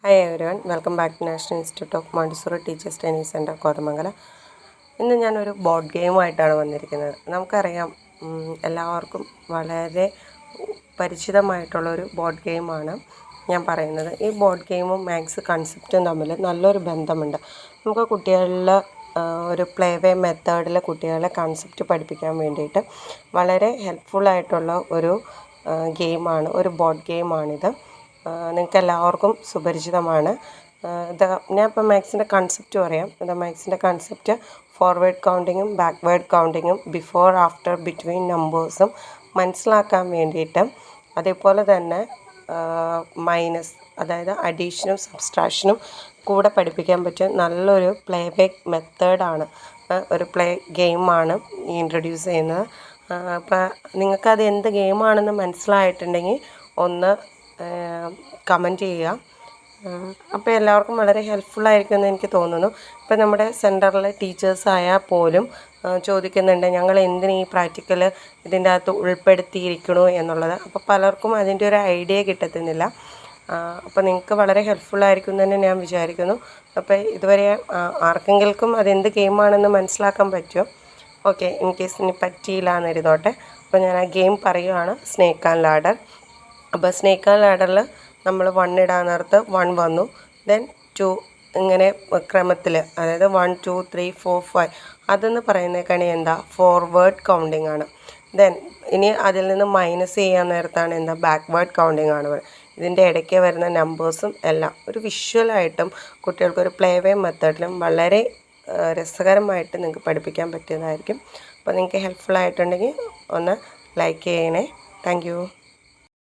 Hi everyone, welcome back to national institute of Montessori teachers training centre Kothamangalam. ഇന്ന് ഞാനൊരു board ഗെയിമായിട്ടാണ് വന്നിരിക്കുന്നത്. നമുക്കറിയാം, എല്ലാവർക്കും വളരെ പരിചിതമായിട്ടുള്ളൊരു ബോർഡ് ഗെയിമാണ് ഞാൻ പറയുന്നത്. ഈ ബോർഡ് ഗെയിമും മാത്സ് കൺസെപ്റ്റും തമ്മിൽ നല്ലൊരു ബന്ധമുണ്ട്. നമുക്ക് കുട്ടികളിൽ ഒരു പ്ലേ വേ മെത്തേഡിൽ കുട്ടികളെ കൺസെപ്റ്റ് പഠിപ്പിക്കാൻ വേണ്ടിയിട്ട് വളരെ ഹെൽപ്ഫുള്ളായിട്ടുള്ള ഒരു ഗെയിമാണ്, ഒരു ബോർഡ് ഗെയിമാണിത്. നിങ്ങൾക്ക് എല്ലാവർക്കും സുപരിചിതമാണ്. ഞാൻ ഇപ്പോൾ മാത്സിൻ്റെ കൺസെപ്റ്റ് പറയാം. മാത്സിൻ്റെ കൺസെപ്റ്റ് ഫോർവേഡ് കൗണ്ടിങ്ങും ബാക്ക്വേർഡ് കൗണ്ടിങ്ങും ബിഫോർ ആഫ്റ്റർ ബിറ്റ്വീൻ നമ്പേഴ്സും മനസ്സിലാക്കാൻ വേണ്ടിയിട്ട്, അതേപോലെ തന്നെ മൈനസ്, അതായത് അഡീഷനും സബ്സ്ട്രാക്ഷനും കൂടെ പഠിപ്പിക്കാൻ പറ്റിയ നല്ലൊരു പ്ലേ ബാക്ക് മെത്തേഡാണ്, ഒരു പ്ലേ ഗെയിമാണ് ഇൻട്രൊഡ്യൂസ് ചെയ്യുന്നത്. അപ്പോൾ നിങ്ങൾക്കത് എന്ത് ഗെയിമാണെന്ന് മനസ്സിലായിട്ടുണ്ടെങ്കിൽ ഒന്ന് കമൻറ്റ് ചെയ്യുക. അപ്പോൾ എല്ലാവർക്കും വളരെ ഹെൽപ്ഫുള്ളായിരിക്കുമെന്ന് എനിക്ക് തോന്നുന്നു. ഇപ്പോൾ നമ്മുടെ സെൻറ്ററിലെ ടീച്ചേഴ്സായാൽ പോലും ചോദിക്കുന്നുണ്ട്, ഞങ്ങൾ എന്തിന് ഈ പ്രാക്ടിക്കൽ ഇതിൻ്റെ അകത്ത് ഉൾപ്പെടുത്തിയിരിക്കണോ എന്നുള്ളത്. അപ്പോൾ പലർക്കും അതിൻ്റെ ഒരു ഐഡിയ കിട്ടത്തുന്നില്ല. അപ്പോൾ നിങ്ങൾക്ക് വളരെ ഹെൽപ്ഫുള്ളായിരിക്കും എന്ന് തന്നെ ഞാൻ വിചാരിക്കുന്നു. അപ്പോൾ ഇതുവരെ ആർക്കെങ്കിലും അതെന്ത് ഗെയിമാണെന്ന് മനസ്സിലാക്കാൻ പറ്റുമോ? ഓക്കെ, ഇൻ കേസ് ഇനി പറ്റിയില്ല എന്നിരുന്നോട്ടെ. അപ്പോൾ ഞാൻ ആ ഗെയിം പറയുകയാണ്, സ്നേക്ക് ആൻഡ് ലാഡർ. അപ്പോൾ സ്നേക്ക് ആൻഡ് ലാഡറിൽ നമ്മൾ 1 ഇടാൻ നേരത്ത് 1 വന്നു, ദെൻ 2 ഇങ്ങനെ ക്രമത്തിൽ, അതായത് 1 2 3 4 5 അതെന്ന് പറയുന്നേക്കാണ് എന്താ, ഫോർവേഡ് കൗണ്ടിങ് ആണ്. ദെൻ ഇനി അതിൽ നിന്ന് മൈനസ് ചെയ്യാൻ നേരത്താണ് എന്താ, ബാക്ക്വേർഡ് കൗണ്ടിങ് ആണ്. ഇതിൻ്റെ ഇടയ്ക്ക് വരുന്ന നമ്പേഴ്സും എല്ലാം ഒരു വിഷ്വലായിട്ടും കുട്ടികൾക്കൊരു പ്ലേ വേ മെത്തേഡിലും വളരെ രസകരമായിട്ട് നിങ്ങൾക്ക് പഠിപ്പിക്കാൻ പറ്റിയതായിരിക്കും. അപ്പോൾ നിങ്ങൾക്ക് ഹെൽപ്ഫുൾ ആയിട്ടുണ്ടെങ്കിൽ ഒന്ന് ലൈക്ക് ചെയ്യണേ. Thank you.